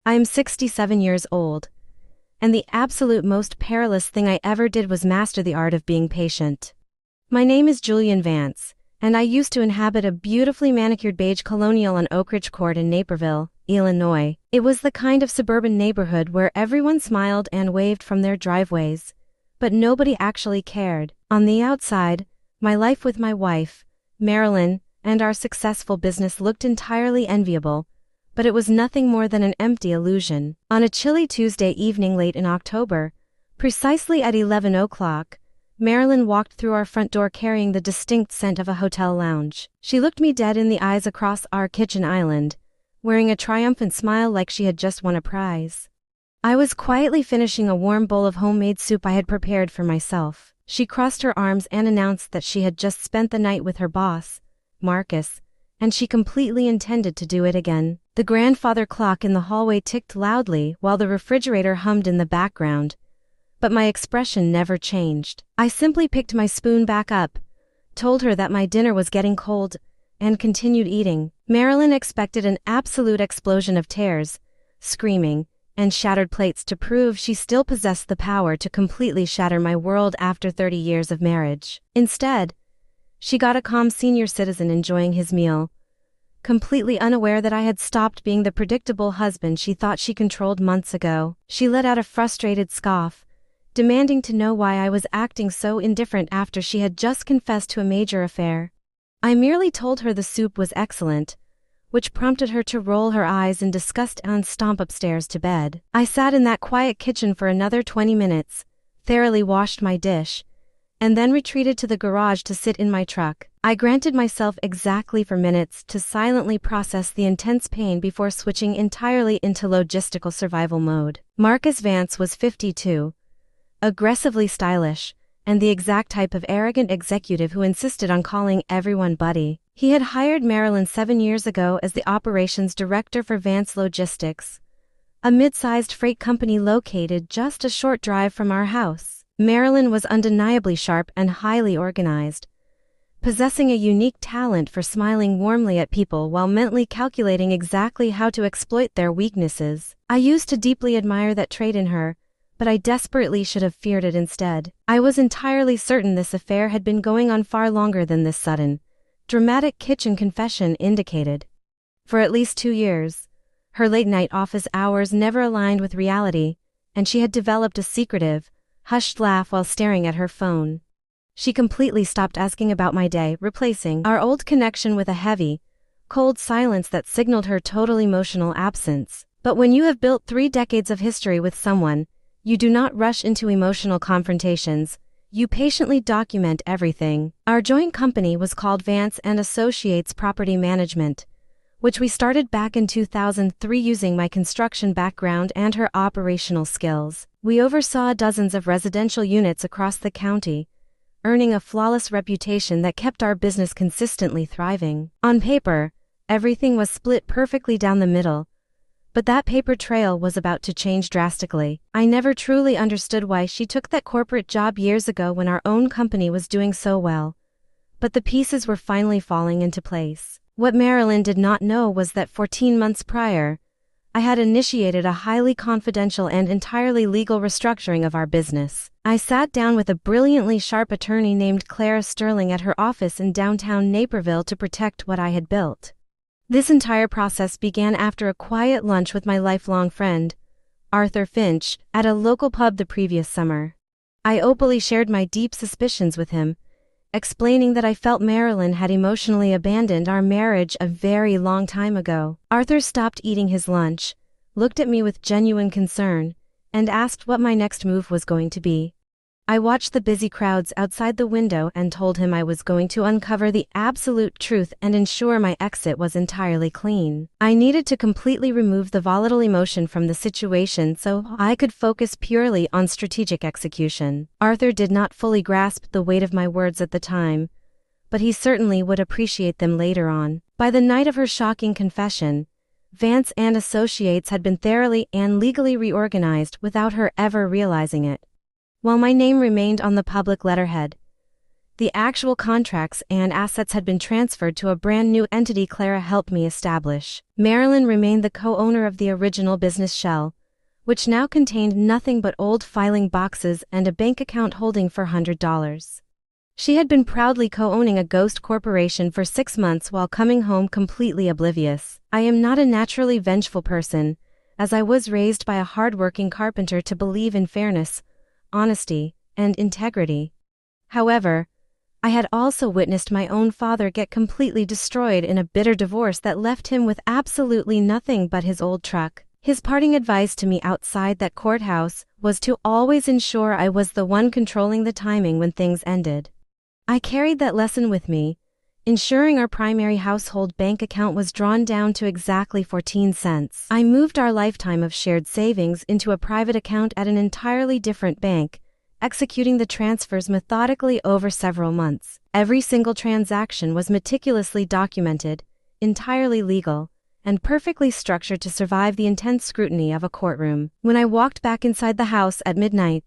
I am 67 years old, and the absolute most perilous thing I ever did was master the art of being patient. My name is Julian Vance, and I used to inhabit a beautifully manicured beige colonial on Oak Ridge Court in Naperville, Illinois. It was the kind of suburban neighborhood where everyone smiled and waved from their driveways, but nobody actually cared. On the outside, my life with my wife, Marilyn, and our successful business looked entirely enviable, but it was nothing more than an empty illusion. On a chilly Tuesday evening late in October, precisely at 11 o'clock, Marilyn walked through our front door carrying the distinct scent of a hotel lounge. She looked me dead in the eyes across our kitchen island, wearing a triumphant smile like she had just won a prize. I was quietly finishing a warm bowl of homemade soup I had prepared for myself. She crossed her arms and announced that she had just spent the night with her boss, Marcus, and she completely intended to do it again. The grandfather clock in the hallway ticked loudly while the refrigerator hummed in the background, but my expression never changed. I simply picked my spoon back up, told her that my dinner was getting cold, and continued eating. Marilyn expected an absolute explosion of tears, screaming, and shattered plates to prove she still possessed the power to completely shatter my world after 30 years of marriage. Instead, she got a calm senior citizen enjoying his meal, completely unaware that I had stopped being the predictable husband she thought she controlled months ago. She let out a frustrated scoff, demanding to know why I was acting so indifferent after she had just confessed to a major affair. I merely told her the soup was excellent, which prompted her to roll her eyes in disgust and stomp upstairs to bed. I sat in that quiet kitchen for another 20 minutes, thoroughly washed my dish, and then retreated to the garage to sit in my truck. I granted myself exactly 4 minutes to silently process the intense pain before switching entirely into logistical survival mode. Marcus Vance was 52, aggressively stylish, and the exact type of arrogant executive who insisted on calling everyone buddy. He had hired Marilyn 7 years ago as the operations director for Vance Logistics, a mid-sized freight company located just a short drive from our house. Marilyn was undeniably sharp and highly organized, possessing a unique talent for smiling warmly at people while mentally calculating exactly how to exploit their weaknesses. I used to deeply admire that trait in her, but I desperately should have feared it instead. I was entirely certain this affair had been going on far longer than this sudden, dramatic kitchen confession indicated. For at least 2 years, her late-night office hours never aligned with reality, and she had developed a secretive, hushed laugh while staring at her phone. She completely stopped asking about my day, replacing our old connection with a heavy, cold silence that signaled her total emotional absence. But when you have built 3 decades of history with someone, you do not rush into emotional confrontations. You patiently document everything. Our joint company was called Vance and Associates Property Management, which we started back in 2003 using my construction background and her operational skills. We oversaw dozens of residential units across the county, earning a flawless reputation that kept our business consistently thriving. On paper, everything was split perfectly down the middle, but that paper trail was about to change drastically. I never truly understood why she took that corporate job years ago when our own company was doing so well, but the pieces were finally falling into place. What Marilyn did not know was that 14 months prior, I had initiated a highly confidential and entirely legal restructuring of our business. I sat down with a brilliantly sharp attorney named Clara Sterling at her office in downtown Naperville to protect what I had built. This entire process began after a quiet lunch with my lifelong friend, Arthur Finch, at a local pub the previous summer. I openly shared my deep suspicions with him, explaining that I felt Marilyn had emotionally abandoned our marriage a very long time ago. Arthur stopped eating his lunch, looked at me with genuine concern, and asked what my next move was going to be. I watched the busy crowds outside the window and told him I was going to uncover the absolute truth and ensure my exit was entirely clean. I needed to completely remove the volatile emotion from the situation so I could focus purely on strategic execution. Arthur did not fully grasp the weight of my words at the time, but he certainly would appreciate them later on. By the night of her shocking confession, Vance and Associates had been thoroughly and legally reorganized without her ever realizing it. While my name remained on the public letterhead, The actual contracts and assets had been transferred to a brand new entity Clara helped me establish. Marilyn remained the co-owner of the original business shell, which now contained nothing but old filing boxes and a bank account holding $400. She had been proudly co-owning a ghost corporation for 6 months while coming home completely oblivious. I am not a naturally vengeful person, as I was raised by a hard-working carpenter to believe in fairness, honesty, and integrity. However, I had also witnessed my own father get completely destroyed in a bitter divorce that left him with absolutely nothing but his old truck. His parting advice to me outside that courthouse was to always ensure I was the one controlling the timing when things ended. I carried that lesson with me, ensuring our primary household bank account was drawn down to exactly 14 cents. I moved our lifetime of shared savings into a private account at an entirely different bank, executing the transfers methodically over several months. Every single transaction was meticulously documented, entirely legal, and perfectly structured to survive the intense scrutiny of a courtroom. When I walked back inside the house at midnight,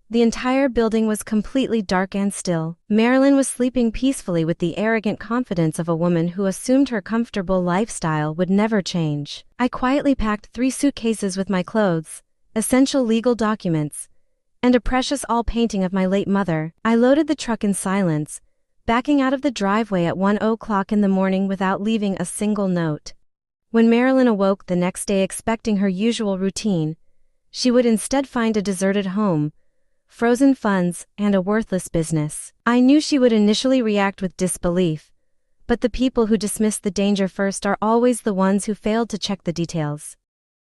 the entire building was completely dark and still. Marilyn was sleeping peacefully with the arrogant confidence of a woman who assumed her comfortable lifestyle would never change. I quietly packed 3 suitcases with my clothes, essential legal documents, and a precious oil painting of my late mother. I loaded the truck in silence, backing out of the driveway at 1:00 in the morning without leaving a single note. When Marilyn awoke the next day expecting her usual routine, she would instead find a deserted home, frozen funds, and a worthless business. I knew she would initially react with disbelief, but the people who dismiss the danger first are always the ones who failed to check the details.